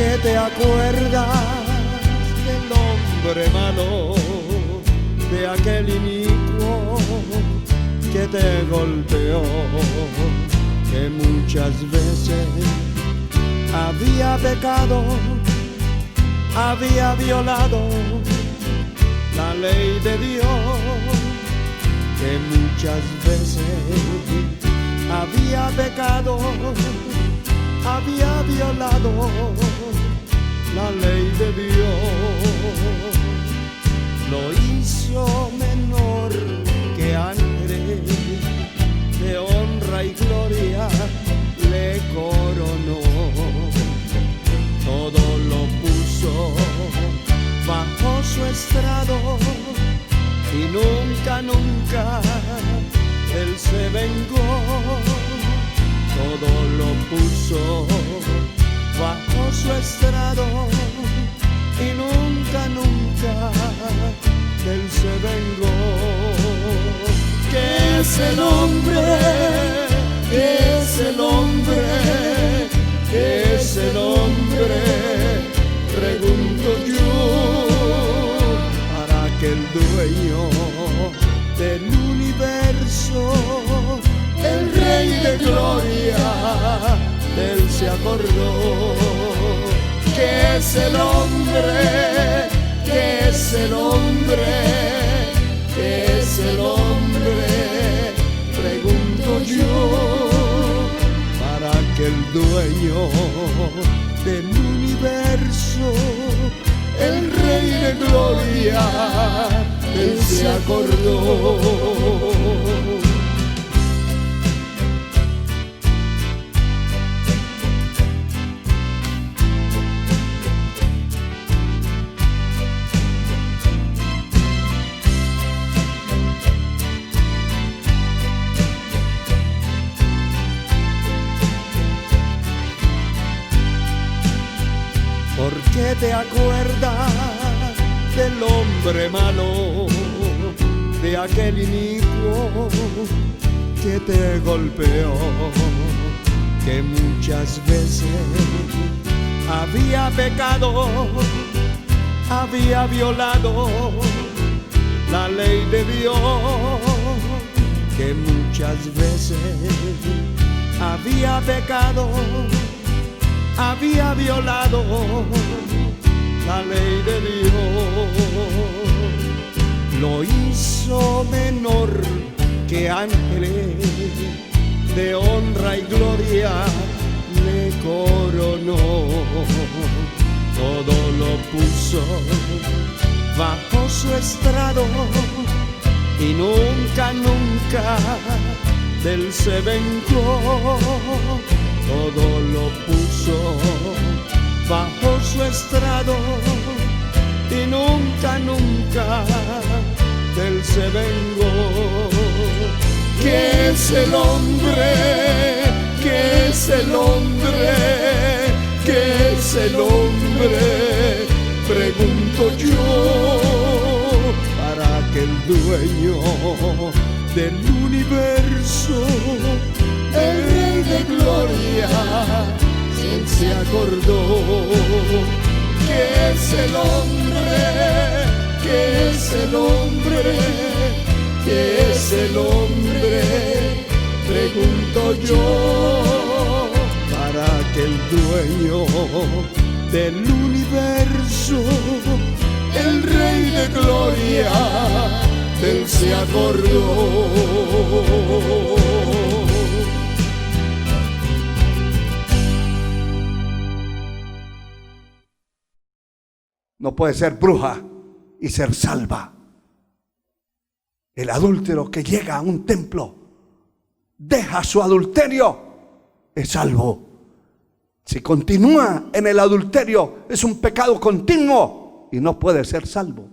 qué te acuerdas del hombre malo, de aquel inicuo que te golpeó, que muchas veces había pecado, había violado la ley de Dios, que muchas veces había pecado, había violado la ley de Dios. Lo hizo menor que ángeles, de honra y gloria le coronó. Todo lo puso bajo su estrado y nunca, nunca él se vengó. Todo lo puso bajo su estrado y nunca, nunca él se vengó. ¿Qué es el hombre? ¿Qué es el hombre? ¿Qué es el hombre? Pregunto yo, para que el dueño del universo, el Rey de gloria, de él se acordó. ¿Qué es el hombre? ¿Qué es el hombre? ¿Qué es el hombre? Pregunto yo, para que el dueño del universo, el Rey de gloria, él se acordó. ¿Por qué te acuerdas del hombre malo, de aquel inicuo que te golpeó, que muchas veces había pecado, había violado la ley de Dios, que muchas veces había pecado, había violado la ley de Dios? Lo hizo menor que ángeles, de honra y gloria le coronó. Todo lo puso bajo su estrado y nunca, nunca de él se vengó. Todo lo puso bajo su estrado y nunca, nunca de él se vengó. ¿Qué es el hombre? ¿Qué es el hombre? ¿Qué es el hombre? Pregunto yo, para que el dueño del universo, el Rey de gloria, él se acordó. ¿Qué es el hombre? ¿Qué es el hombre? ¿Qué es el hombre? Pregunto yo, para que el dueño del universo, el Rey de gloria, él se acordó. No puede ser bruja y ser salva. El adúltero que llega a un templo, deja su adulterio, es salvo. Si continúa en el adulterio, es un pecado continuo y no puede ser salvo.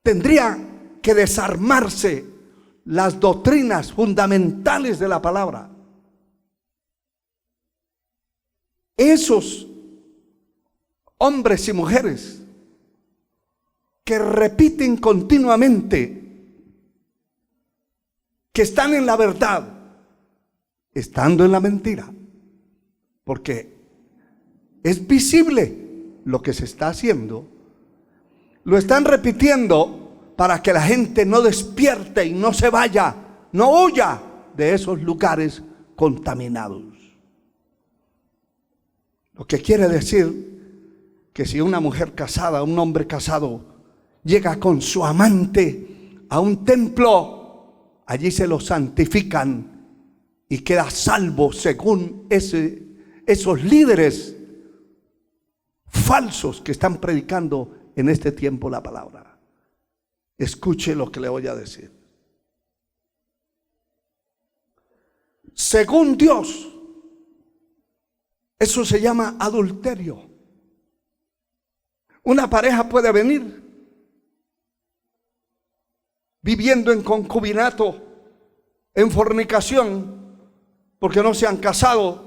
Tendría que desarmarse las doctrinas fundamentales de la palabra. Esos hombres y mujeres que repiten continuamente que están en la verdad, estando en la mentira, porque Es visible lo que se está haciendo. Lo están repitiendo para que la gente no despierte y no se vaya, no huya de esos lugares contaminados. Lo que quiere decir que si una mujer casada, un hombre casado, llega con su amante a un templo, allí se lo santifican y queda salvo según esos líderes falsos que están predicando en este tiempo la palabra. Escuche lo que le voy a decir. Según Dios, eso se llama adulterio. Una pareja puede venir viviendo en concubinato, en fornicación, porque no se han casado.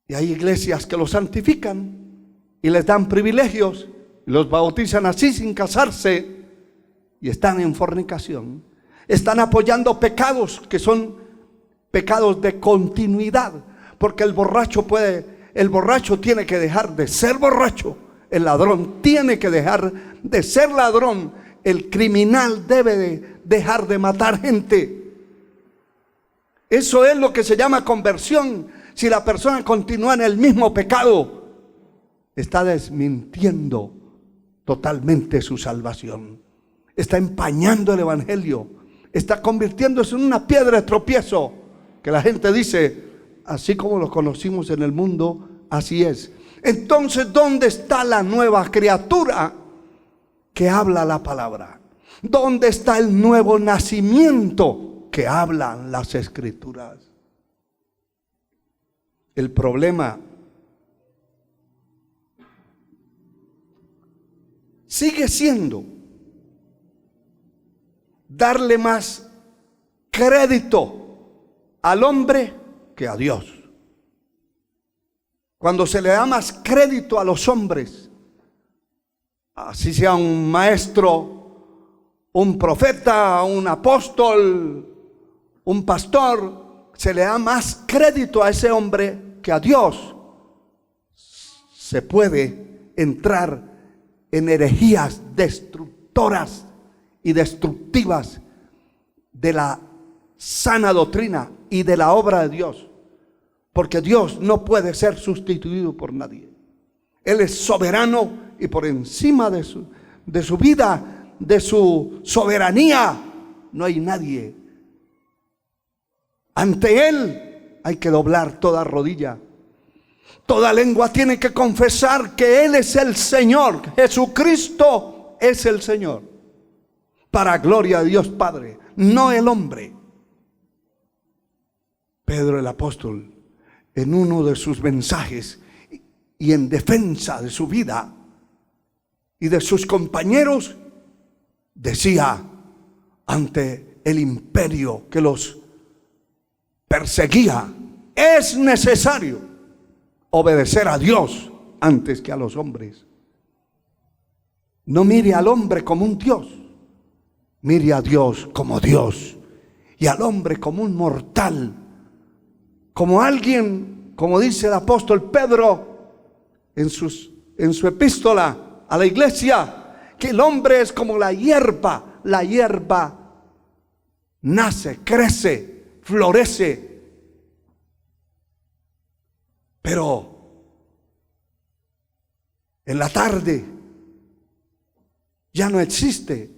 Y hay iglesias que los santifican y les dan privilegios, y los bautizan así sin casarse, y están en fornicación. Están apoyando pecados que son pecados de continuidad, porque el borracho tiene que dejar de ser borracho, el ladrón tiene que dejar de ser ladrón, el criminal debe de dejar de matar gente. Eso es lo que se llama conversión. Si la persona continúa en el mismo pecado, está desmintiendo totalmente su salvación. Está empañando el evangelio. Está convirtiéndose en una piedra de tropiezo. Que la gente dice, así como lo conocimos en el mundo, así es. Entonces, ¿dónde está la nueva criatura que habla la palabra? ¿Dónde está el nuevo nacimiento que hablan las escrituras? El problema sigue siendo darle más crédito al hombre que a Dios. Cuando se le da más crédito a los hombres, así sea un maestro, un profeta, un apóstol, un pastor, se le da más crédito a ese hombre que a Dios. Se puede entrar en herejías destructoras y destructivas de la sana doctrina y de la obra de Dios, porque Dios no puede ser sustituido por nadie. Él es soberano y por encima de su vida, de su soberanía, no hay nadie. Ante Él hay que doblar toda rodilla. Toda lengua tiene que confesar que Él es el Señor. Jesucristo es el Señor. Para gloria de Dios Padre, no el hombre. Pedro el apóstol, en uno de sus mensajes y en defensa de su vida y de sus compañeros, decía ante el imperio que los perseguía: es necesario obedecer a Dios antes que a los hombres. No mire al hombre como un Dios, mire a Dios como Dios, y al hombre como un mortal, como alguien, como dice el apóstol Pedro en su epístola a la iglesia, que el hombre es como la hierba nace, crece, florece, pero en la tarde ya no existe.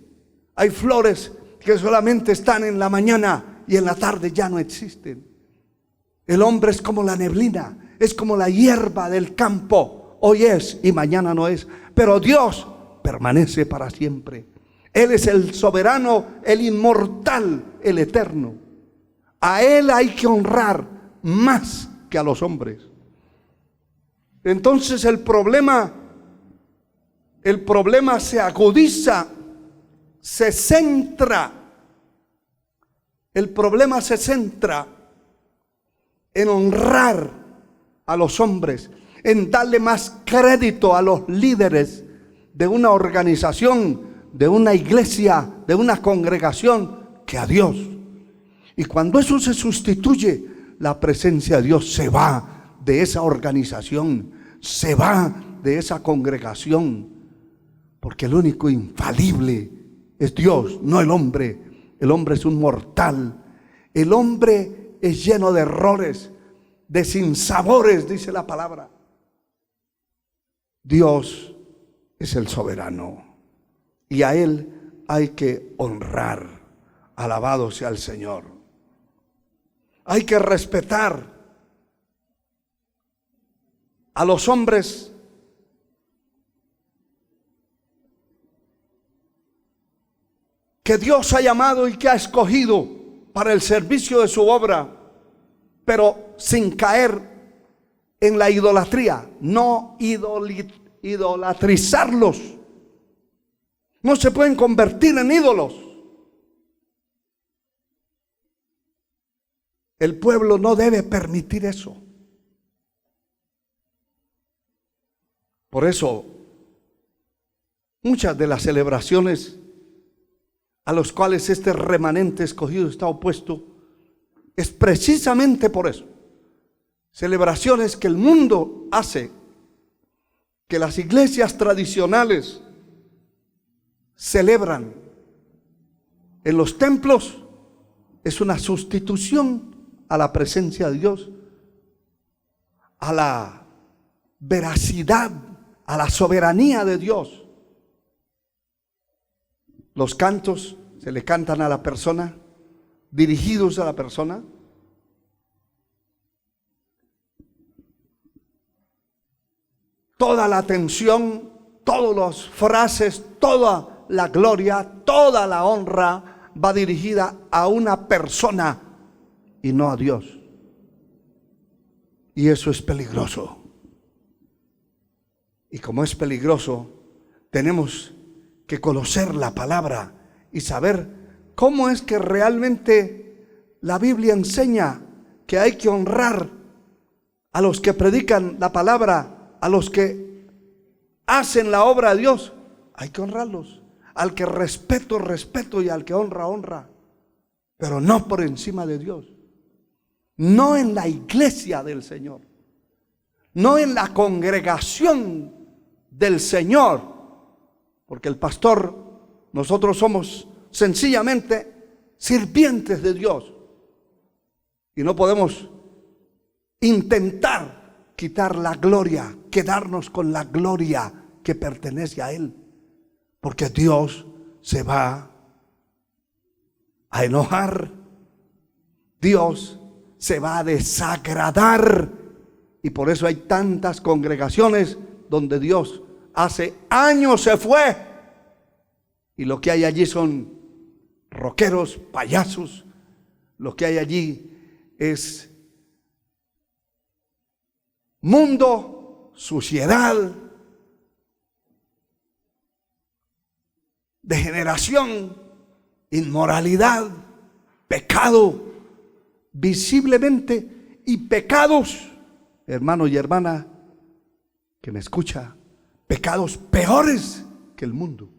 Hay flores que solamente están en la mañana y en la tarde ya no existen. El hombre es como la neblina, es como la hierba del campo. Hoy es y mañana no es, pero Dios permanece para siempre. Él es el soberano, el inmortal, el eterno. A Él hay que honrar más que a los hombres. Entonces el problema se agudiza, se centra. El problema se centra en honrar a los hombres, en darle más crédito a los líderes de una organización, de una iglesia, de una congregación, que a Dios. Y cuando eso se sustituye la presencia de Dios se va de esa organización, se va de esa congregación, porque el único infalible es Dios, no el hombre. El hombre es un mortal, el hombre es lleno de errores, de sinsabores, dice la palabra. Dios es el soberano y a Él hay que honrar. Alabado sea el Señor. Hay que respetar a los hombres que Dios ha llamado y que ha escogido para el servicio de su obra, pero sin caer en la idolatría, no idolatrizarlos. No se pueden convertir en ídolos. El pueblo no debe permitir eso. Por eso, muchas de las celebraciones a los cuales este remanente escogido está opuesto, es precisamente por eso. Celebraciones que el mundo hace, que las iglesias tradicionales celebran en los templos, es una sustitución a la presencia de Dios, a la veracidad, a la soberanía de Dios. Los cantos se le cantan a la persona, dirigidos a la persona. Toda la atención, todas las frases, toda la gloria, toda la honra va dirigida a una persona y no a Dios. Y eso es peligroso. Y como es peligroso, tenemos que conocer la palabra y saber cómo es que realmente la Biblia enseña que hay que honrar a los que predican la palabra, a los que hacen la obra de Dios. Hay que honrarlos. Al que respeto, respeto, y al que honra, honra. Pero no por encima de Dios. No en la iglesia del Señor. No en la congregación del Señor. Porque el pastor, nosotros somos sencillamente sirvientes de Dios. Y no podemos intentar quitar la gloria, quedarnos con la gloria que pertenece a Él. Porque Dios se va a enojar. Dios se va a desagradar. Y por eso hay tantas congregaciones donde Dios hace años se fue. Y lo que hay allí son rockeros, payasos. Lo que hay allí es mundo, suciedad, degeneración, inmoralidad, pecado, visiblemente, y pecados, hermano y hermana que me escucha, pecados peores que el mundo.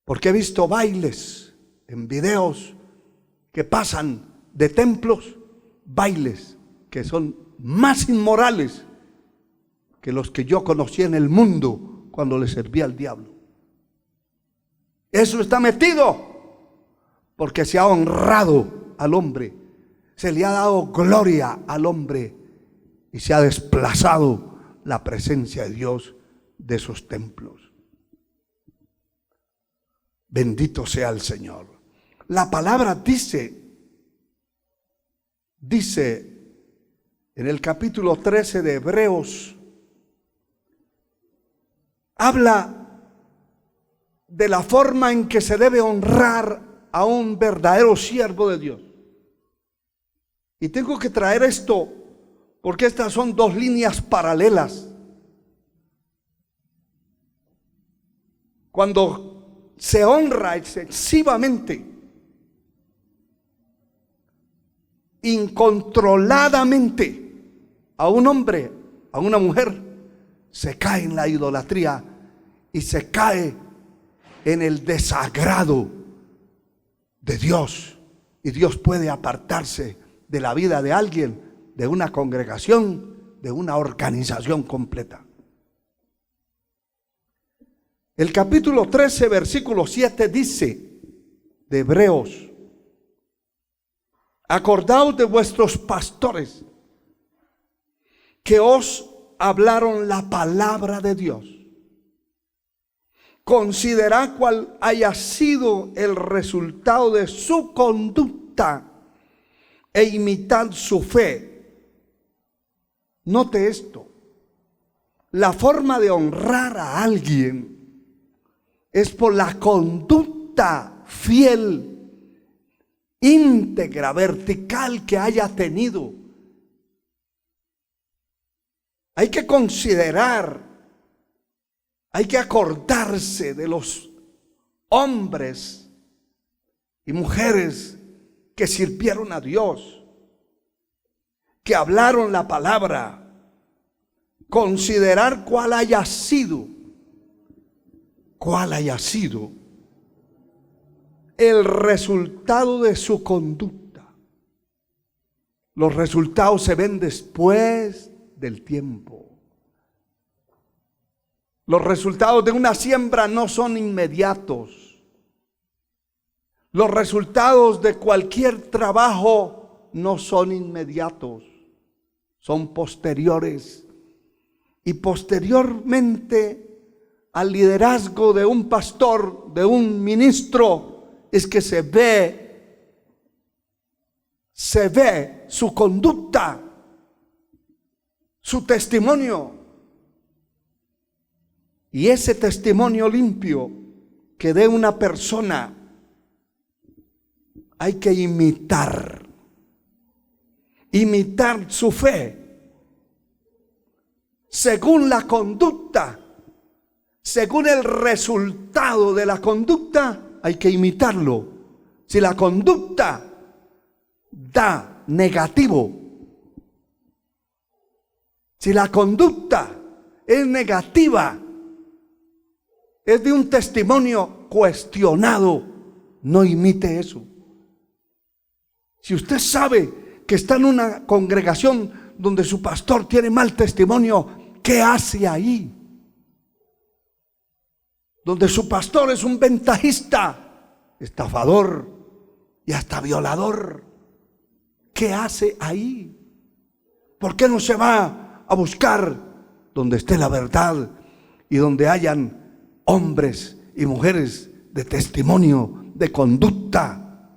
Porque he visto bailes en videos que pasan de templos, bailes que son más inmorales que los que yo conocí en el mundo cuando le servía al diablo. Eso está metido porque se ha honrado al hombre, se le ha dado gloria al hombre y se ha desplazado la presencia de Dios de esos templos. Bendito sea el Señor. La palabra dice en el capítulo 13 de Hebreos, habla de la forma en que se debe honrar a un verdadero siervo de Dios. Y tengo que traer esto porque estas son dos líneas paralelas. Cuando se honra excesivamente, incontroladamente a un hombre, a una mujer, se cae en la idolatría y se cae en el desagrado de Dios. Y Dios puede apartarse de la vida de alguien, de una congregación, de una organización completa. El capítulo 13, versículo 7 dice de Hebreos: acordaos de vuestros pastores que os hablaron la palabra de Dios. Considerad cuál haya sido el resultado de su conducta e imitad su fe. Note esto: la forma de honrar a alguien es por la conducta fiel, íntegra, vertical que haya tenido. Hay que considerar, hay que acordarse de los hombres y mujeres que sirvieron a Dios, que hablaron la palabra. Considerar cuál haya sido el resultado de su conducta. Los resultados se ven después del tiempo. Los resultados de una siembra no son inmediatos. Los resultados de cualquier trabajo no son inmediatos, son posteriores. Y posteriormente al liderazgo de un pastor, de un ministro, es que se ve su conducta, su testimonio. Y ese testimonio limpio que dé una persona hay que imitar su fe. Según la conducta, según el resultado de la conducta, hay que imitarlo. Si la conducta da negativo, si la conducta es negativa, es de un testimonio cuestionado, no imite eso. Si usted sabe que está en una congregación donde su pastor tiene mal testimonio, ¿qué hace ahí? Donde su pastor es un ventajista, estafador y hasta violador, ¿qué hace ahí? ¿Por qué no se va a buscar donde esté la verdad y donde hayan hombres y mujeres de testimonio, de conducta,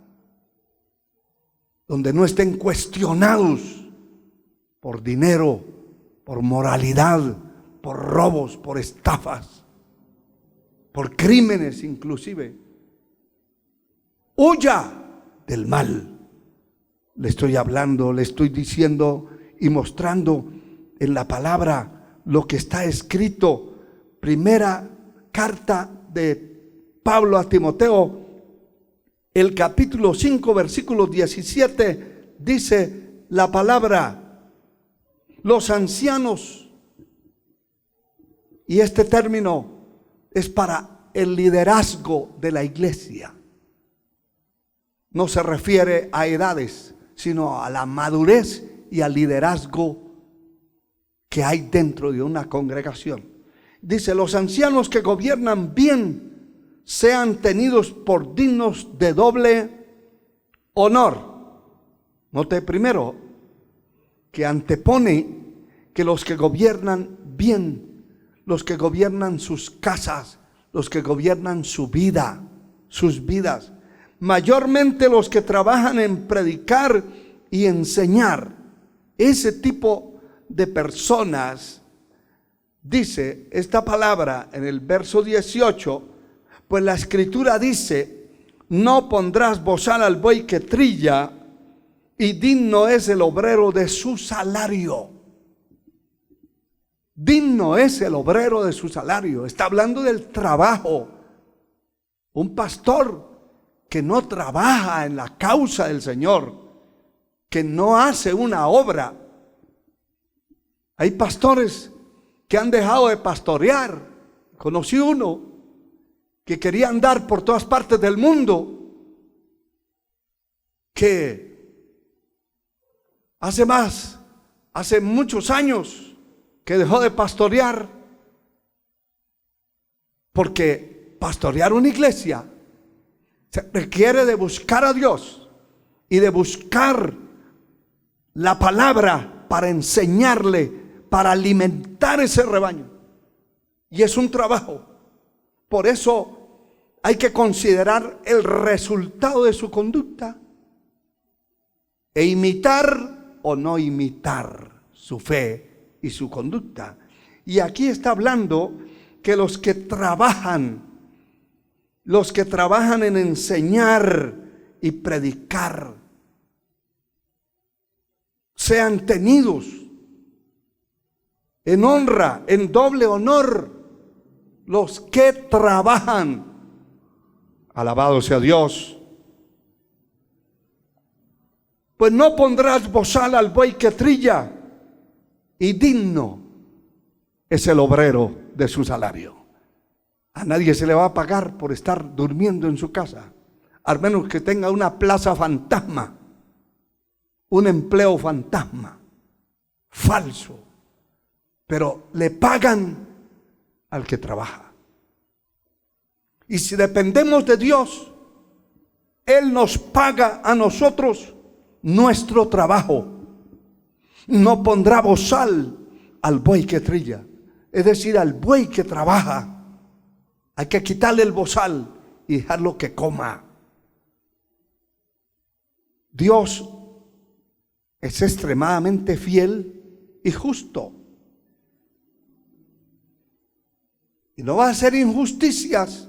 donde no estén cuestionados por dinero, por moralidad, por robos, por estafas, por crímenes inclusive? Huya del mal. Le estoy hablando, le estoy diciendo y mostrando en la palabra lo que está escrito. Primera carta de Pablo a Timoteo, el capítulo 5, versículo 17, dice la palabra: los ancianos, y este término es para el liderazgo de la iglesia. No se refiere a edades, sino a la madurez y al liderazgo que hay dentro de una congregación. Dice: los ancianos que gobiernan bien sean tenidos por dignos de doble honor. Note primero que antepone que los que gobiernan bien, los que gobiernan sus casas, los que gobiernan su vida, sus vidas, mayormente los que trabajan en predicar y enseñar, ese tipo de personas. Dice esta palabra en el verso 18, pues la escritura dice: no pondrás bozal al buey que trilla, y digno es el obrero de su salario. Digno es el obrero de su salario. Está hablando del trabajo. Un pastor que no trabaja en la causa del Señor, que no hace una obra. Hay pastores que han dejado de pastorear. Conocí uno que quería andar por todas partes del mundo, que hace muchos años que dejó de pastorear, porque pastorear una iglesia se requiere de buscar a Dios y de buscar la palabra para enseñarle, para alimentar ese rebaño. Y es un trabajo. Por eso hay que considerar el resultado de su conducta e imitar o no imitar su fe y su conducta. Y aquí está hablando que los que trabajan en enseñar y predicar, sean tenidos en honra, en doble honor, los que trabajan. Alabado sea Dios. Pues no pondrás bozal al buey que trilla, y digno es el obrero de su salario. A nadie se le va a pagar por estar durmiendo en su casa, al menos que tenga una plaza fantasma, un empleo fantasma, falso. Pero le pagan al que trabaja. Y si dependemos de Dios, Él nos paga a nosotros nuestro trabajo. No pondrá bozal al buey que trilla, es decir, al buey que trabaja. Hay que quitarle el bozal y dejarlo que coma. Dios es extremadamente fiel y justo. Y no va a hacer injusticias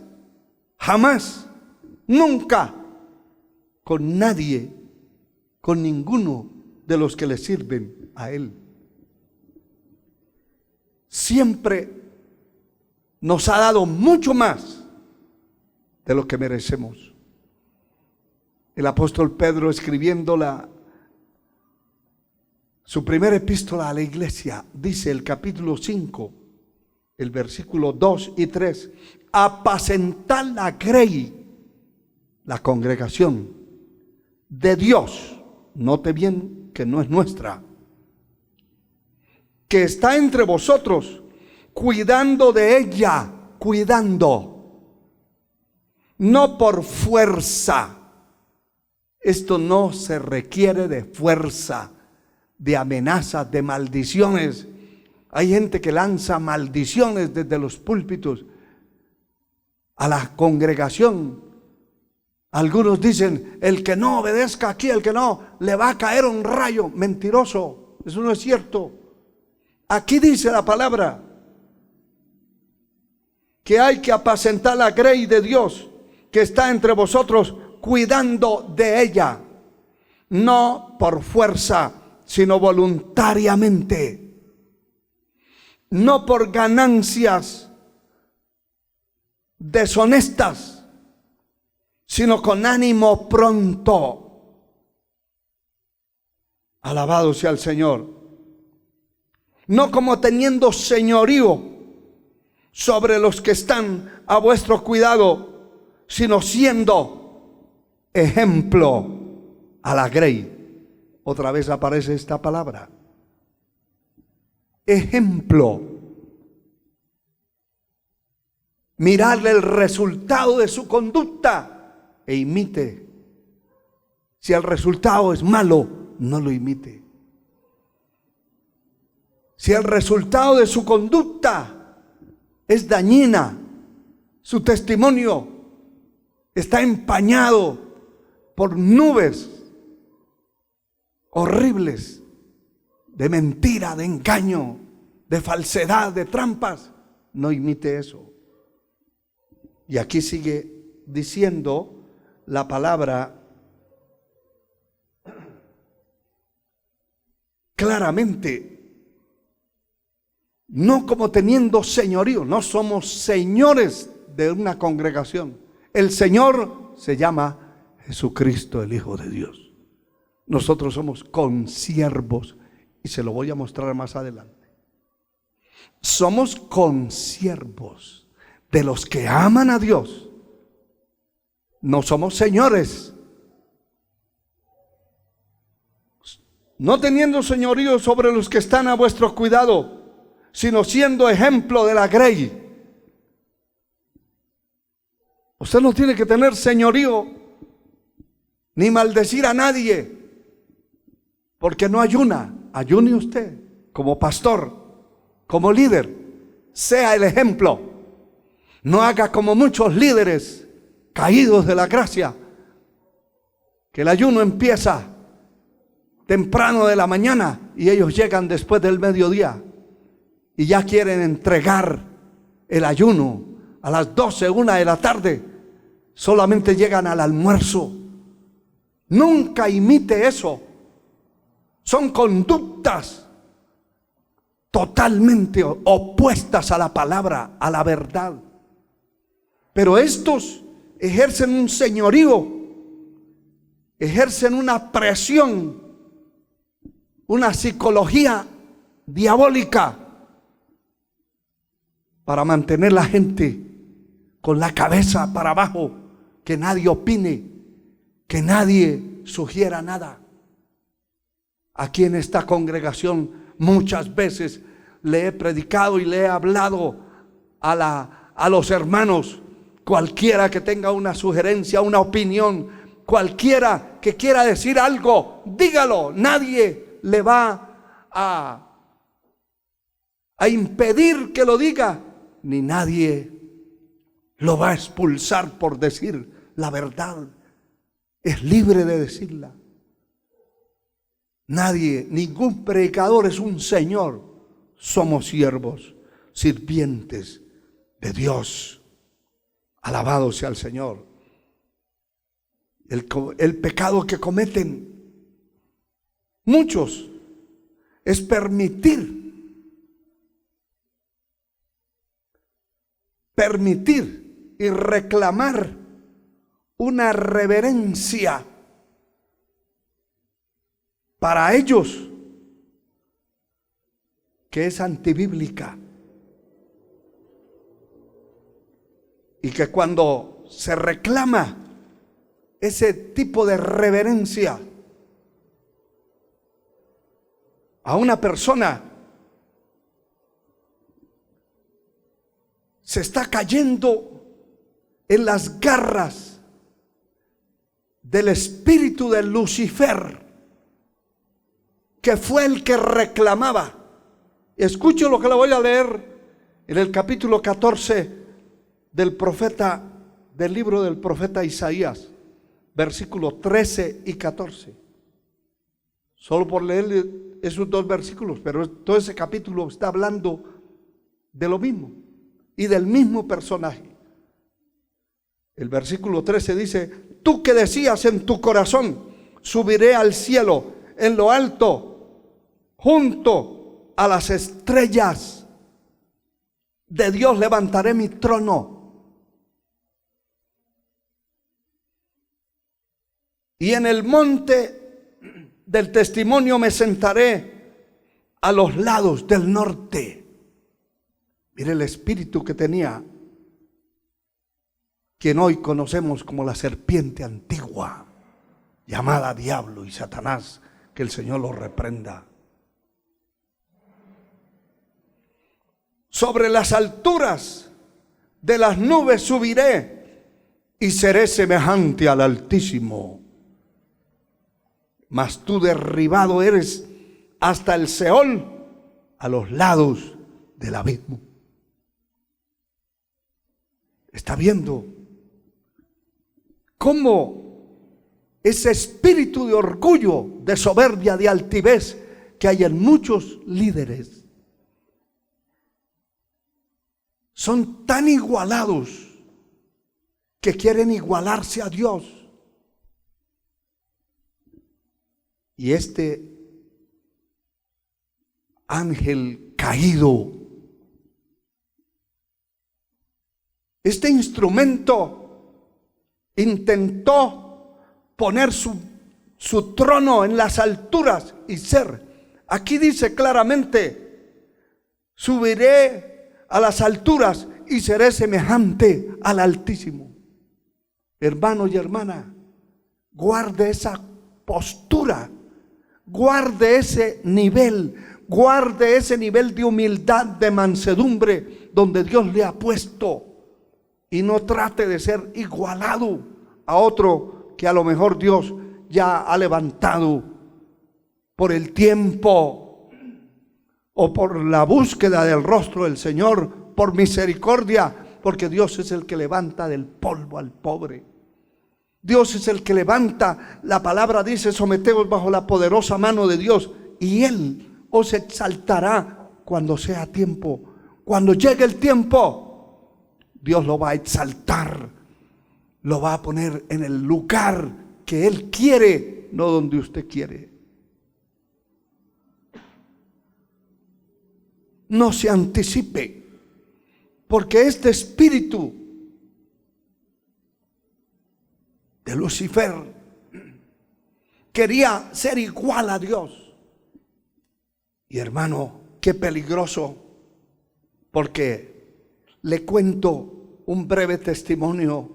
jamás, nunca, con nadie, con ninguno de los que le sirven a Él. Siempre nos ha dado mucho más de lo que merecemos. El apóstol Pedro, escribiendo su primera epístola a la iglesia, dice el capítulo 5, el versículo 2 y 3: apacentad la grey, la congregación de Dios, note bien que no es nuestra, que está entre vosotros, cuidando de ella, cuidando, no por fuerza. Esto no se requiere de fuerza, de amenazas, de maldiciones. Hay gente que lanza maldiciones desde los púlpitos a la congregación. Algunos dicen: el que no obedezca aquí, el que no, le va a caer un rayo. Mentiroso, eso no es cierto. Aquí dice la palabra que hay que apacentar la grey de Dios que está entre vosotros, cuidando de ella, no por fuerza, sino voluntariamente, no por ganancias deshonestas, sino con ánimo pronto. Alabado sea el Señor. No como teniendo señorío sobre los que están a vuestro cuidado, sino siendo ejemplo a la grey. Otra vez aparece esta palabra: ejemplo. Mirarle el resultado de su conducta e imite. Si el resultado es malo, no lo imite. Si el resultado de su conducta es dañina, su testimonio está empañado por nubes horribles de mentira, de engaño, de falsedad, de trampas, no imite eso. Y aquí sigue diciendo la palabra claramente: no como teniendo señorío. No somos señores de una congregación. El Señor se llama Jesucristo, el Hijo de Dios. Nosotros somos consiervos, y se lo voy a mostrar más adelante. Somos consiervos de los que aman a Dios. No somos señores. no teniendo señorío sobre los que están a vuestro cuidado, sino siendo ejemplo de la grey. Usted no tiene que tener señorío ni maldecir a nadie, porque no ayuna. Ayune usted como pastor, como líder. Sea el ejemplo. No haga como muchos líderes caídos de la gracia, que el ayuno empieza temprano de la mañana y ellos llegan después del mediodía y ya quieren entregar el ayuno a las 12, 1 de la tarde. Solamente llegan al almuerzo. Nunca imite eso. Son conductas totalmente opuestas a la palabra, a la verdad. Pero estos ejercen un señorío, ejercen una presión, una psicología diabólica para mantener la gente con la cabeza para abajo, que nadie opine, que nadie sugiera nada. Aquí en esta congregación muchas veces le he predicado y le he hablado a los hermanos. Cualquiera que tenga una sugerencia, una opinión, cualquiera que quiera decir algo, dígalo. Nadie le va a impedir que lo diga, ni nadie lo va a expulsar por decir la verdad. Es libre de decirla. Nadie, ningún predicador es un señor. Somos siervos, sirvientes de Dios. Alabado sea el Señor. El pecado que cometen muchos es permitir y reclamar una reverencia para ellos que es antibíblica, y que cuando se reclama ese tipo de reverencia a una persona, se está cayendo en las garras del espíritu de Lucifer, que fue el que reclamaba. Escuche lo que le voy a leer en el capítulo 14 del libro del profeta Isaías, versículos 13 y 14. Solo por leer esos dos versículos, pero todo ese capítulo está hablando de lo mismo y del mismo personaje. El versículo 13 dice: tú que decías en tu corazón, subiré al cielo, en lo alto, junto a las estrellas de Dios levantaré mi trono. Y en el monte del testimonio me sentaré a los lados del norte. Mire el espíritu que tenía quien hoy conocemos como la serpiente antigua, llamada Diablo y Satanás, que el Señor lo reprenda. Sobre las alturas de las nubes subiré y seré semejante al Altísimo. Mas tú derribado eres hasta el Seol, a los lados del abismo. Está viendo cómo ese espíritu de orgullo, de soberbia, de altivez que hay en muchos líderes, son tan igualados que quieren igualarse a Dios. Y este ángel caído, este instrumento, intentó poner su trono en las alturas y ser. Aquí dice claramente: subiré a las alturas y seré semejante al Altísimo. Hermano y hermana, guarde esa postura, Guarde ese nivel de humildad, de mansedumbre, donde Dios le ha puesto. Y no trate de ser igualado a otro que a lo mejor Dios ya ha levantado por el tiempo o por la búsqueda del rostro del Señor, por misericordia, porque Dios es el que levanta del polvo al pobre. Dios es el que levanta. La palabra dice: someteos bajo la poderosa mano de Dios, y Él os exaltará cuando sea tiempo. Cuando llegue el tiempo, Dios lo va a exaltar, lo va a poner en el lugar que Él quiere, no donde usted quiere. No se anticipe, porque este espíritu de Lucifer quería ser igual a Dios. Y hermano, qué peligroso, porque le cuento un breve testimonio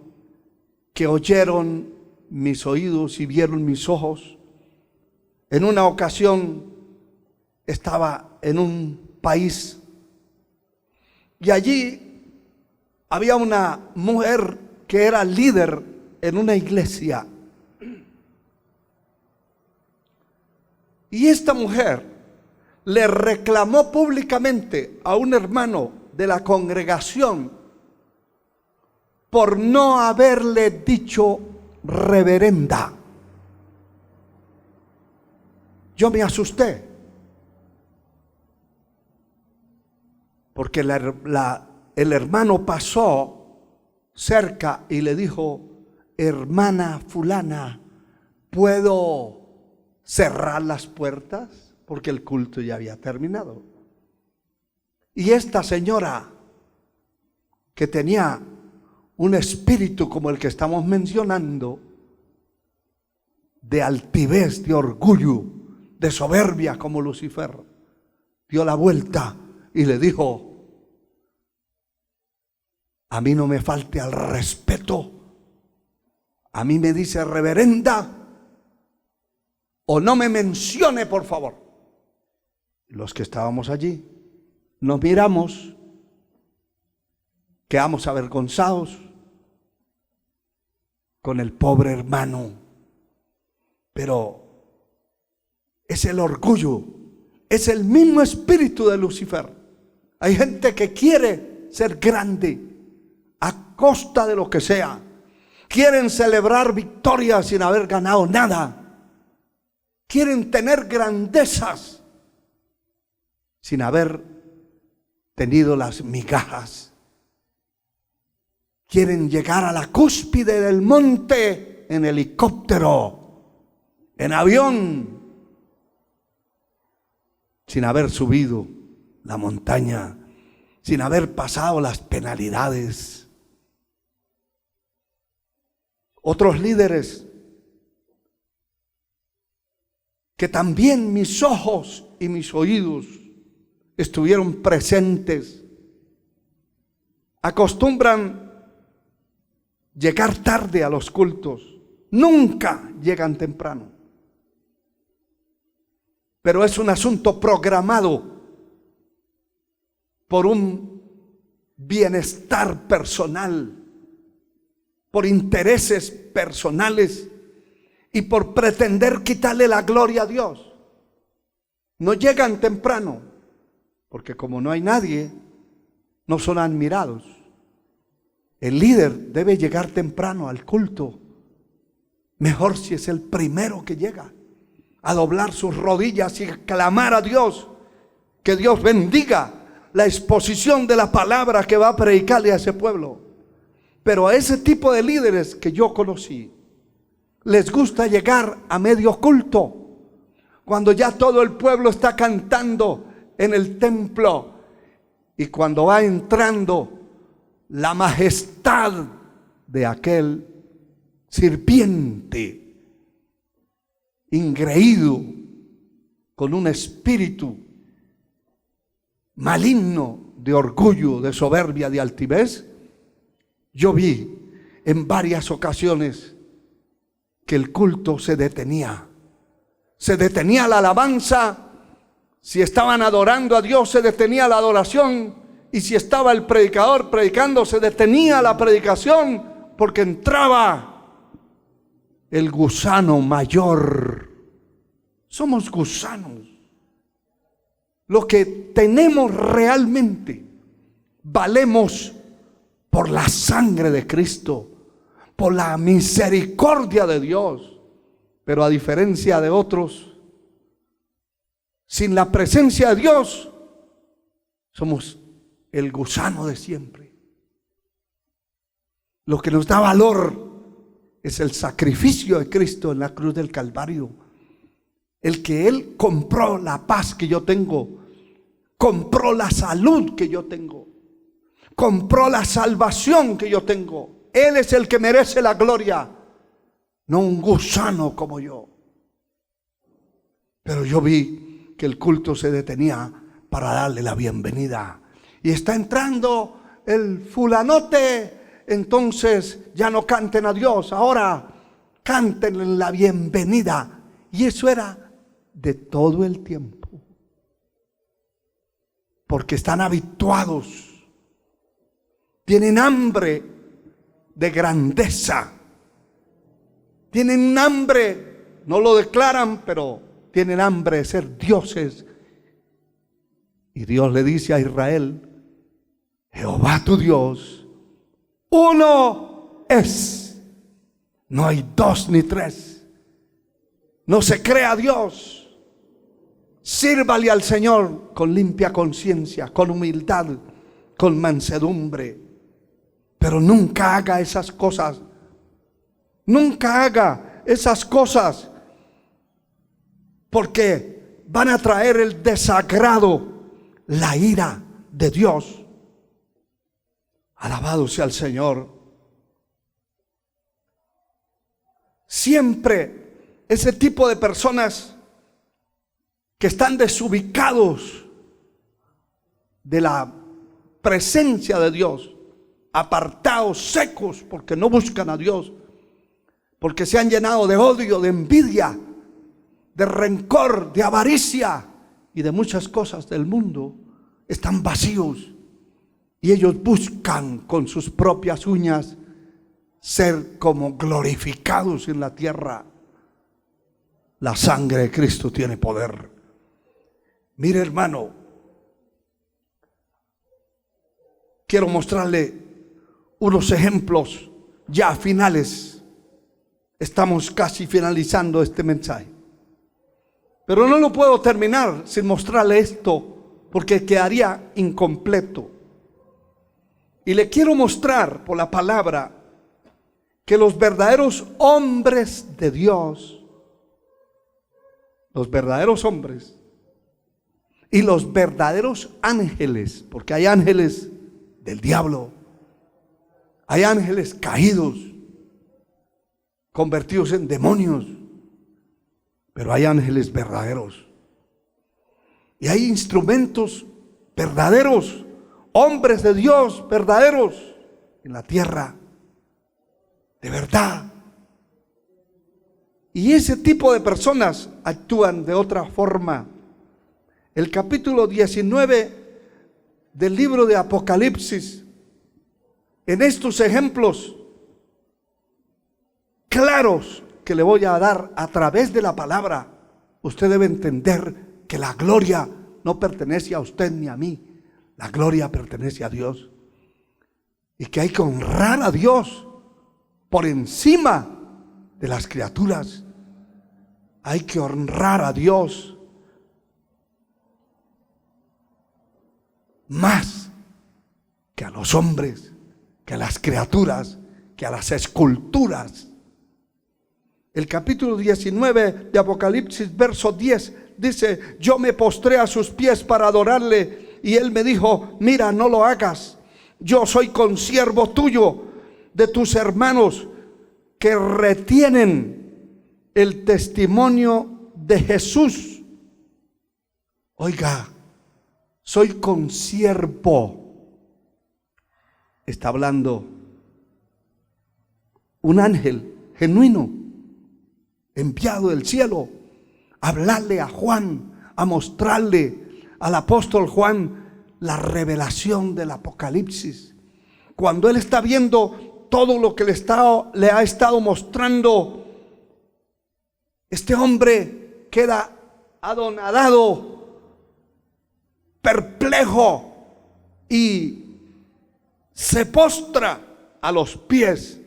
que oyeron mis oídos y vieron mis ojos. En una ocasión estaba en un país y allí había una mujer que era líder en una iglesia. Y esta mujer le reclamó públicamente a un hermano de la congregación por no haberle dicho reverenda. Yo me asusté, porque el hermano pasó cerca y le dijo: hermana fulana, ¿puedo cerrar las puertas? Porque el culto ya había terminado. Y esta señora, que tenía un espíritu como el que estamos mencionando, de altivez, de orgullo, de soberbia como Lucifer, dio la vuelta y le dijo: a mí no me falte al respeto. A mí me dice reverenda, o no me mencione, por favor. Los que estábamos allí nos miramos, quedamos avergonzados con el pobre hermano. Pero es el orgullo, es el mismo espíritu de Lucifer. Hay gente que quiere ser grande a costa de lo que sea. Quieren celebrar victorias sin haber ganado nada. Quieren tener grandezas sin haber tenido las migajas. Quieren llegar a la cúspide del monte en helicóptero, en avión, sin haber subido la montaña, sin haber pasado las penalidades. Otros líderes que también mis ojos y mis oídos estuvieron presentes, acostumbran llegar tarde a los cultos, nunca llegan temprano. Pero es un asunto programado por un bienestar personal, por intereses personales y por pretender quitarle la gloria a Dios. No llegan temprano, porque como no hay nadie, no son admirados. El líder debe llegar temprano al culto, mejor si es el primero que llega, a doblar sus rodillas y clamar a Dios, que Dios bendiga la exposición de la palabra que va a predicarle a ese pueblo. Pero a ese tipo de líderes que yo conocí, les gusta llegar a medio culto, cuando ya todo el pueblo está cantando en el templo, y cuando va entrando la majestad de aquel sirviente ingreído con un espíritu maligno de orgullo, de soberbia, de altivez, yo vi en varias ocasiones que el culto se detenía, se detenía la alabanza. Si estaban adorando a Dios, se detenía la adoración. Y si estaba el predicador predicando, se detenía la predicación, porque entraba el gusano mayor. Somos gusanos. Lo que tenemos realmente, valemos por la sangre de Cristo, por la misericordia de Dios. Pero a diferencia de otros, sin la presencia de Dios, somos el gusano de siempre. Lo que nos da valor es el sacrificio de Cristo en la cruz del Calvario. El que Él compró la paz que yo tengo, compró la salud que yo tengo, compró la salvación que yo tengo. Él es el que merece la gloria, no un gusano como yo. Pero yo vi que el culto se detenía para darle la bienvenida. Y está entrando el fulanote, entonces ya no canten a Dios, ahora canten la bienvenida. Y eso era de todo el tiempo, porque están habituados, tienen hambre de grandeza, tienen un hambre, no lo declaran, pero tienen hambre de ser dioses. Y Dios le dice a Israel: Jehová tu Dios, uno es, no hay dos ni tres, no se crea Dios. Sírvale al Señor con limpia conciencia, con humildad, con mansedumbre. Pero nunca haga esas cosas. Nunca haga esas cosas, porque van a traer el desagrado, la ira de Dios. Alabado sea el Señor. Siempre ese tipo de personas que están desubicados de la presencia de Dios, apartados, secos, porque no buscan a Dios, porque se han llenado de odio, de envidia, de rencor, de avaricia y de muchas cosas del mundo, están vacíos. Y ellos buscan con sus propias uñas ser como glorificados en la tierra. La sangre de Cristo tiene poder. Mire, hermano, quiero mostrarle unos ejemplos ya finales. Estamos casi finalizando este mensaje, pero no lo puedo terminar sin mostrarle esto, porque quedaría incompleto. Y le quiero mostrar por la palabra que los verdaderos hombres de Dios, los verdaderos hombres y los verdaderos ángeles, porque hay ángeles del diablo, hay ángeles caídos, convertidos en demonios, pero hay ángeles verdaderos. Y hay instrumentos verdaderos, hombres de Dios verdaderos en la tierra, de verdad. Y ese tipo de personas actúan de otra forma. El capítulo 19 del libro de Apocalipsis, en estos ejemplos claros que le voy a dar a través de la palabra, usted debe entender que la gloria no pertenece a usted ni a mí. La gloria pertenece a Dios. Y que hay que honrar a Dios por encima de las criaturas. Hay que honrar a Dios más que a los hombres, que a las criaturas, que a las esculturas. El capítulo 19 de Apocalipsis, verso 10, dice: yo me postré a sus pies para adorarle, y él me dijo: mira, no lo hagas. Yo soy consiervo tuyo, de tus hermanos que retienen el testimonio de Jesús. Oiga, soy consiervo. Está hablando un ángel genuino, enviado del cielo hablarle a Juan, a mostrarle al apóstol Juan la revelación del Apocalipsis. Cuando él está viendo todo lo que le ha estado mostrando, este hombre queda anonadado, perplejo, y se postra a los pies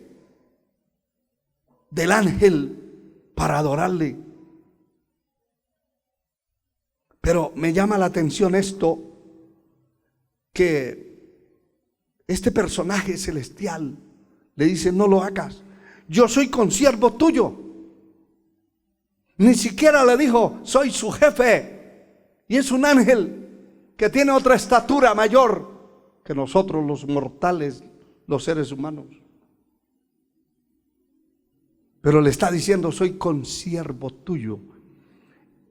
del ángel para adorarle. Pero me llama la atención esto, que este personaje celestial le dice: no lo hagas, yo soy consiervo tuyo. Ni siquiera le dijo: soy su jefe, y es un ángel que tiene otra estatura mayor que nosotros los mortales, los seres humanos. Pero le está diciendo: soy consiervo tuyo.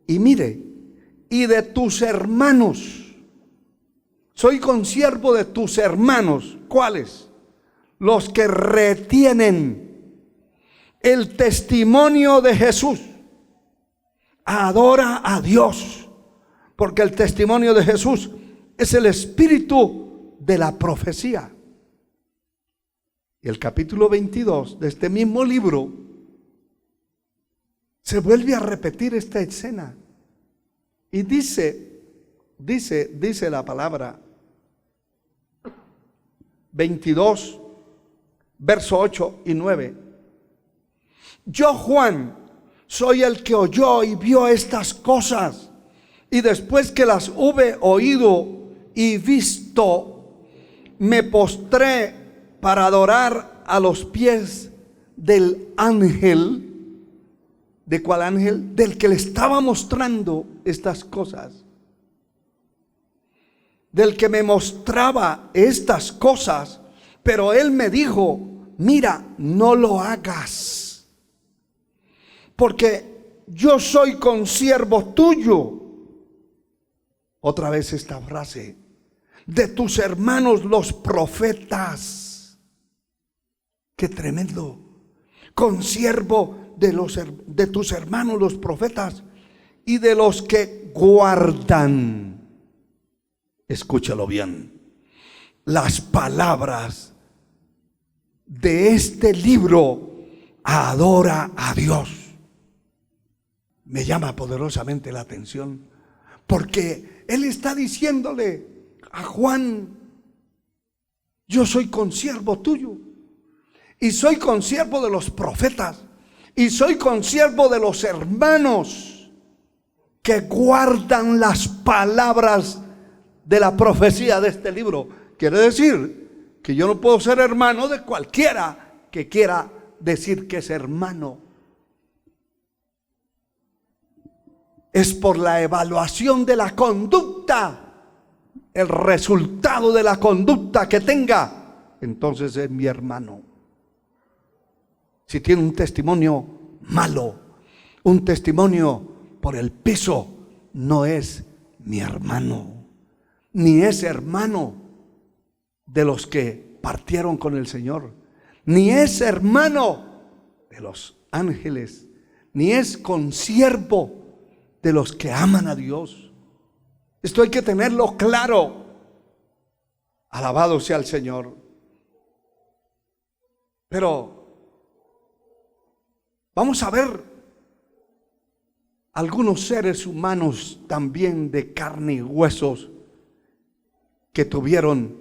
Y mire, y de tus hermanos. Soy consiervo de tus hermanos. ¿Cuáles? Los que retienen el testimonio de Jesús. Adora a Dios, porque el testimonio de Jesús es el espíritu de la profecía. Y el capítulo 22 de este mismo libro se vuelve a repetir esta escena. Y dice la palabra 22, verso 8 y 9. Yo, Juan, soy el que oyó y vio estas cosas, y después que las hube oído y visto, me postré para adorar a los pies del ángel. ¿De cuál ángel? Del que le estaba mostrando estas cosas. Del que me mostraba estas cosas. Pero él me dijo: mira, no lo hagas, porque yo soy consiervo tuyo. Otra vez esta frase: de tus hermanos los profetas. Qué tremendo. Consiervo de tus hermanos los profetas, y de los que guardan, escúchalo bien, las palabras de este libro. Adora a Dios. Me llama poderosamente la atención, porque él está diciéndole a Juan: yo soy consiervo tuyo, y soy consiervo de los profetas, y soy consiervo de los hermanos que guardan las palabras de la profecía de este libro. Quiere decir que yo no puedo ser hermano de cualquiera que quiera decir que es hermano. Es por la evaluación de la conducta, el resultado de la conducta que tenga, entonces es mi hermano. Si tiene un testimonio malo, un testimonio por el piso, no es mi hermano, ni es hermano de los que partieron con el Señor, ni es hermano de los ángeles, ni es consiervo de los que aman a Dios. Esto hay que tenerlo claro. Alabado sea el Señor. Pero vamos a ver algunos seres humanos también de carne y huesos que tuvieron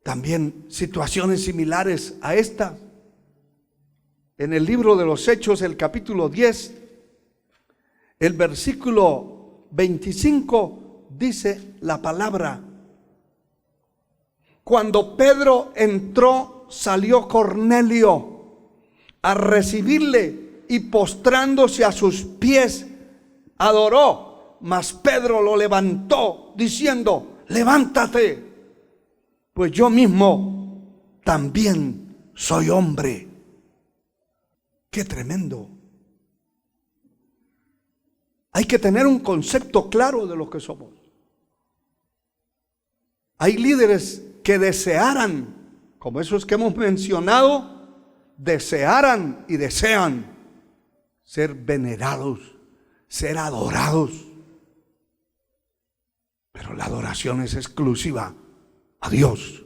también situaciones similares a esta. En el libro de los Hechos, el capítulo 10, el versículo 25, dice la palabra: cuando Pedro entró, salió Cornelio a recibirle, y postrándose a sus pies, adoró. Mas Pedro lo levantó, diciendo: levántate, pues yo mismo también soy hombre. Qué tremendo. Hay que tener un concepto claro de lo que somos. Hay líderes que desearan, como esos que hemos mencionado, desearan y desean ser venerados, ser adorados. Pero la adoración es exclusiva a Dios,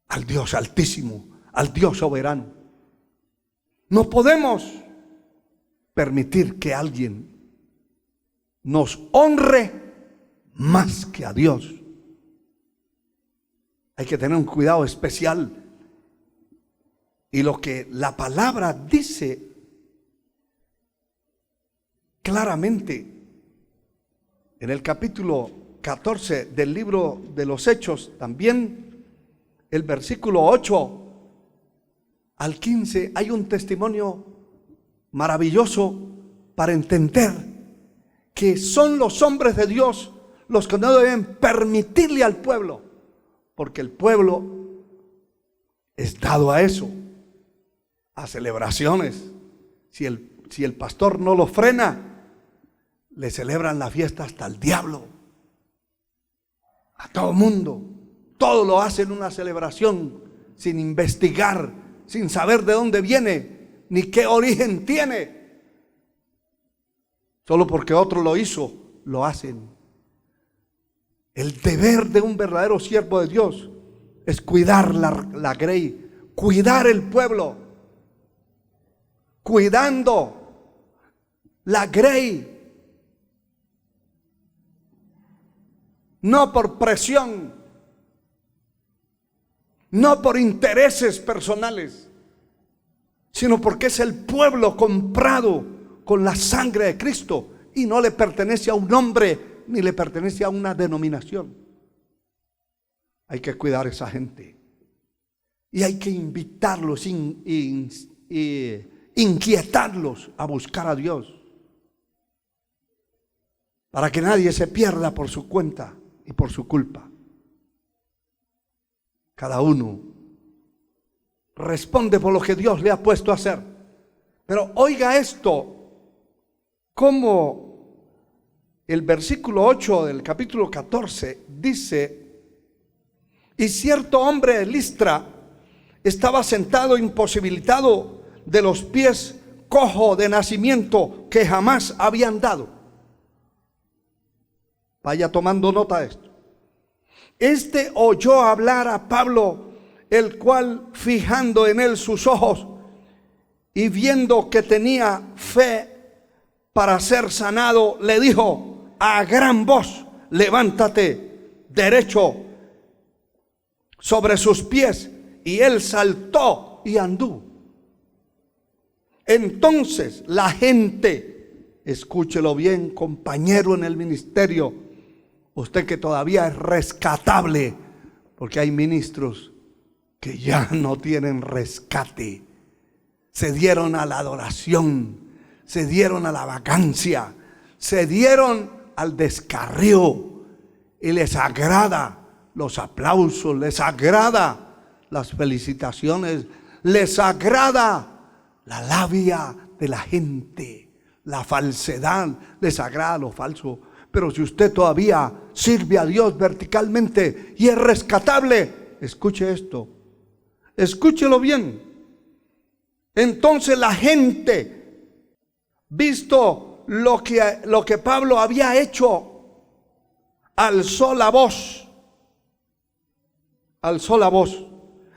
al Dios altísimo, al Dios soberano. No podemos permitir que alguien nos honre más que a Dios. Hay que tener un cuidado especial. Y lo que la palabra dice claramente en el capítulo 14 del libro de los Hechos, también el versículo 8 al 15, hay un testimonio maravilloso para entender que son los hombres de Dios los que no deben permitirle al pueblo, porque el pueblo es dado a eso, a celebraciones. Si el pastor no lo frena, le celebran la fiesta hasta el diablo, a todo mundo. Todo lo hacen una celebración sin investigar, sin saber de dónde viene ni qué origen tiene. Solo porque otro lo hizo, lo hacen. El deber de un verdadero siervo de Dios es cuidar la grey, cuidar el pueblo, cuidando la grey. No por presión, no por intereses personales, sino porque es el pueblo comprado con la sangre de Cristo y no le pertenece a un hombre ni le pertenece a una denominación. Hay que cuidar a esa gente y hay que invitarlos, inquietarlos a buscar a Dios, para que nadie se pierda por su cuenta y por su culpa. Cada uno responde por lo que Dios le ha puesto a hacer. Pero oiga esto, como el versículo 8 del capítulo 14 dice: y cierto hombre de Listra estaba sentado imposibilitado de los pies, cojo de nacimiento, que jamás había andado. Vaya tomando nota de esto. Este oyó hablar a Pablo, el cual, fijando en él sus ojos y viendo que tenía fe para ser sanado, le dijo a gran voz: levántate derecho sobre sus pies. Y él saltó y anduvo. Entonces la gente, escúchelo bien, compañero en el ministerio, usted que todavía es rescatable, porque hay ministros que ya no tienen rescate, se dieron a la adoración, se dieron a la vacancia, se dieron al descarrío, y les agrada los aplausos, les agrada las felicitaciones, les agrada la labia de la gente, la falsedad, les agrada lo falso. Pero si usted todavía sirve a Dios verticalmente y es rescatable, escuche esto, escúchelo bien. Entonces la gente, visto lo que Pablo había hecho, alzó la voz,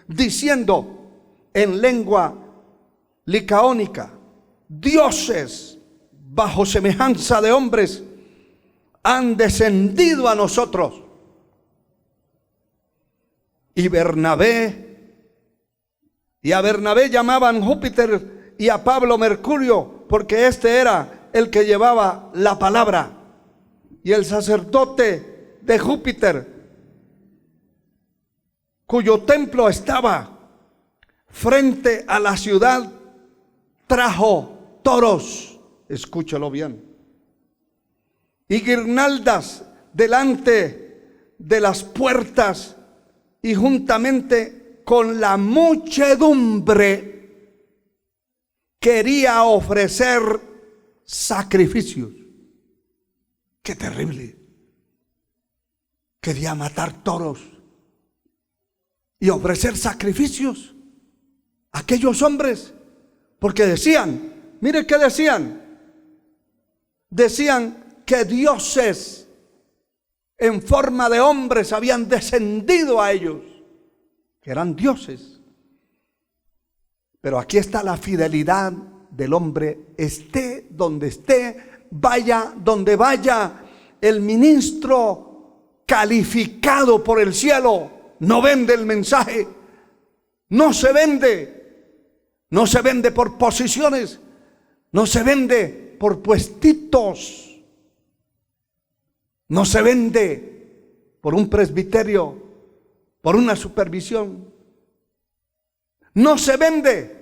diciendo en lengua licaónica: dioses bajo semejanza de hombres han descendido a nosotros. Y a Bernabé llamaban Júpiter y a Pablo Mercurio, porque este era el que llevaba la palabra. Y el sacerdote de Júpiter, cuyo templo estaba frente a la ciudad, trajo toros, escúchalo bien, y guirnaldas delante de las puertas, y juntamente con la muchedumbre quería ofrecer sacrificios. ¡Qué terrible! Quería matar toros y ofrecer sacrificios a aquellos hombres, porque decían, mire qué decían: decían que dioses en forma de hombres habían descendido a ellos, que eran dioses. Pero aquí está la fidelidad del hombre, esté donde esté, vaya donde vaya. El ministro calificado por el cielo no vende el mensaje, no se vende por posiciones, no se vende por puestitos, no se vende por un presbiterio, por una supervisión, no se vende.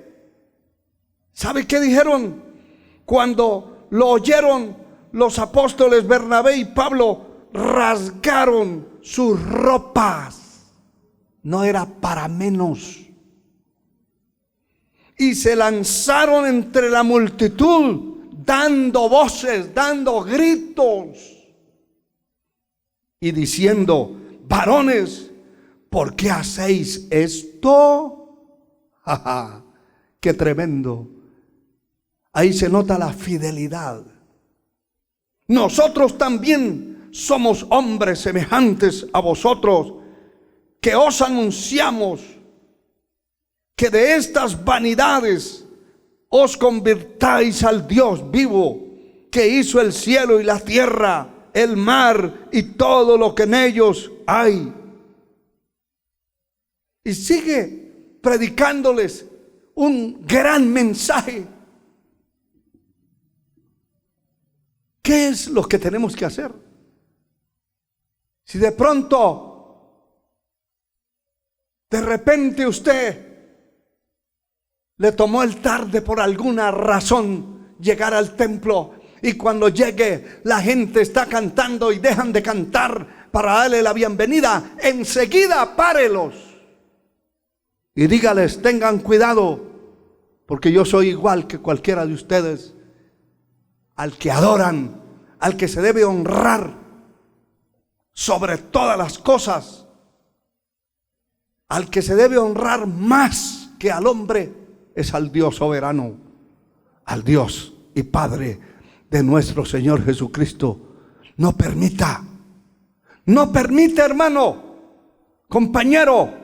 ¿Sabe qué dijeron cuando lo oyeron los apóstoles Bernabé y Pablo? Rasgaron sus ropas, no era para menos, y se lanzaron entre la multitud, dando voces, dando gritos y diciendo: varones, ¿por qué hacéis esto? ¡Ja, ja! ¡Qué tremendo! Ahí se nota la fidelidad. Nosotros también somos hombres semejantes a vosotros, que os anunciamos que de estas vanidades os convirtáis al Dios vivo, que hizo el cielo y la tierra, el mar y todo lo que en ellos hay. Y sigue predicándoles un gran mensaje. ¿Qué es lo que tenemos que hacer? Si de pronto, de repente usted le tomó el tarde por alguna razón llegar al templo, y cuando llegue la gente está cantando y dejan de cantar para darle la bienvenida, enseguida párelos y dígales: tengan cuidado, porque yo soy igual que cualquiera de ustedes. Al que adoran, al que se debe honrar sobre todas las cosas, al que se debe honrar más que al hombre, es al Dios soberano, al Dios y Padre de nuestro Señor Jesucristo. No permita, hermano, compañero,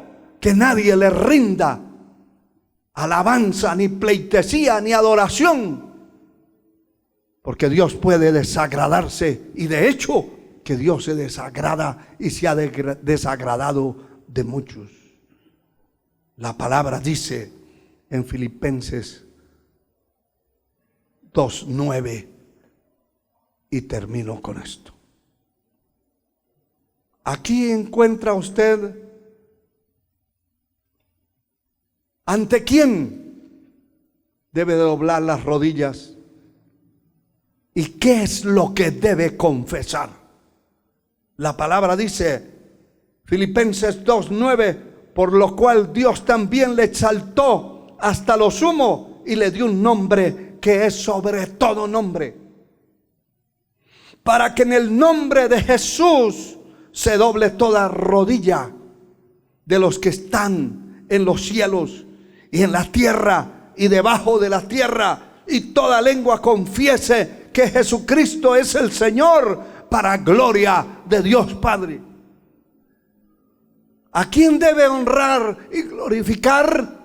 que nadie le rinda alabanza, ni pleitesía, ni adoración, porque Dios puede desagradarse, y de hecho que Dios se desagrada y se ha desagradado de muchos. La palabra dice en Filipenses 2:9, y termino con esto. Aquí encuentra usted ante quién debe de doblar las rodillas y qué es lo que debe confesar. La palabra dice, Filipenses 2:9, por lo cual Dios también le exaltó hasta lo sumo y le dio un nombre que es sobre todo nombre, para que en el nombre de Jesús se doble toda rodilla de los que están en los cielos y en la tierra y debajo de la tierra, y toda lengua confiese que Jesucristo es el Señor, para gloria de Dios Padre. ¿A quién debe honrar y glorificar?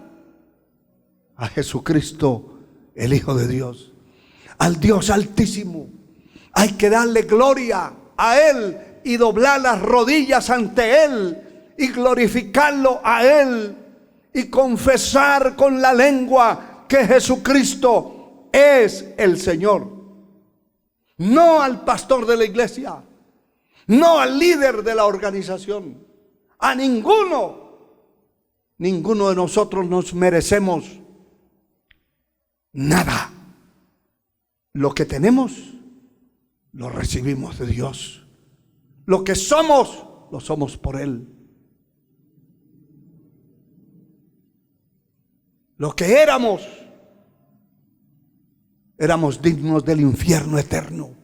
A Jesucristo, el Hijo de Dios, al Dios Altísimo. Hay que darle gloria a Él y doblar las rodillas ante Él y glorificarlo a Él y confesar con la lengua que Jesucristo es el Señor. No al pastor de la iglesia, no al líder de la organización, a ninguno. Ninguno de nosotros nos merecemos nada. Lo que tenemos lo recibimos de Dios. Lo que somos, lo somos por Él. Lo que éramos dignos del infierno eterno.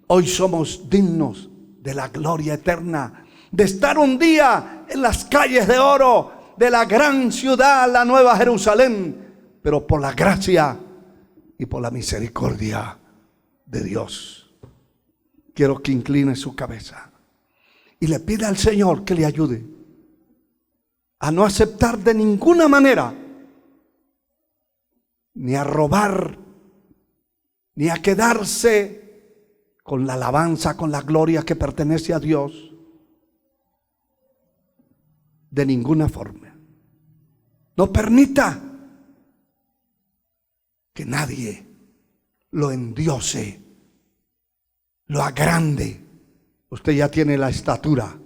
Hoy somos dignos de la gloria eterna, de estar un día en las calles de oro de la gran ciudad, la Nueva Jerusalén, pero por la gracia y por la misericordia de Dios. Quiero que incline su cabeza y le pida al Señor que le ayude a no aceptar de ninguna manera, ni a robar, ni a quedarse con la alabanza, con la gloria que pertenece a Dios, de ninguna forma. No permita que nadie lo endiose, lo agrande. Usted ya tiene la estatura.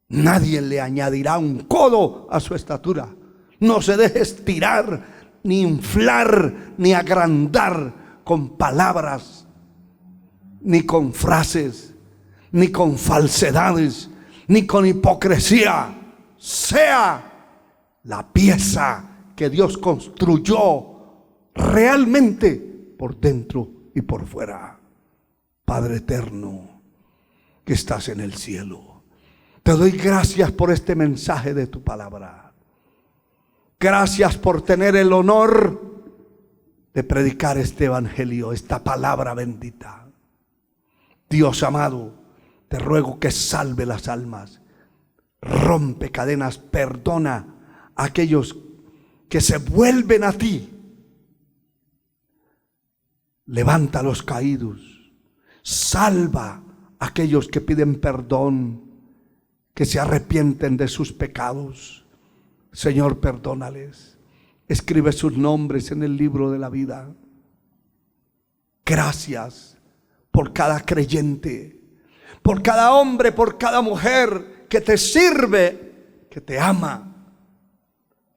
Nadie le añadirá un codo a su estatura. No se deje estirar, ni inflar, ni agrandar con palabras, ni con frases, ni con falsedades, ni con hipocresía. Sea la pieza que Dios construyó realmente por dentro y por fuera. Padre eterno, que estás en el cielo, te doy gracias por este mensaje de tu palabra. Gracias por tener el honor de predicar este evangelio, esta palabra bendita. Dios amado, te ruego que salve las almas, rompe cadenas, perdona a aquellos que se vuelven a ti, levanta a los caídos, salva a aquellos que piden perdón, que se arrepienten de sus pecados. Señor, perdónales, escribe sus nombres en el libro de la vida. Gracias por cada creyente, por cada hombre, por cada mujer que te sirve, que te ama.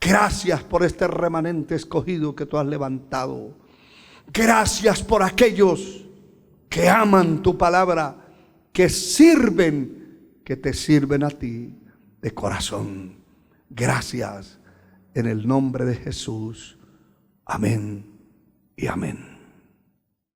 Gracias por este remanente escogido que tú has levantado. Gracias por aquellos que aman tu palabra, que sirven, que te sirven a ti de corazón. Gracias en el nombre de Jesús. Amén y amén.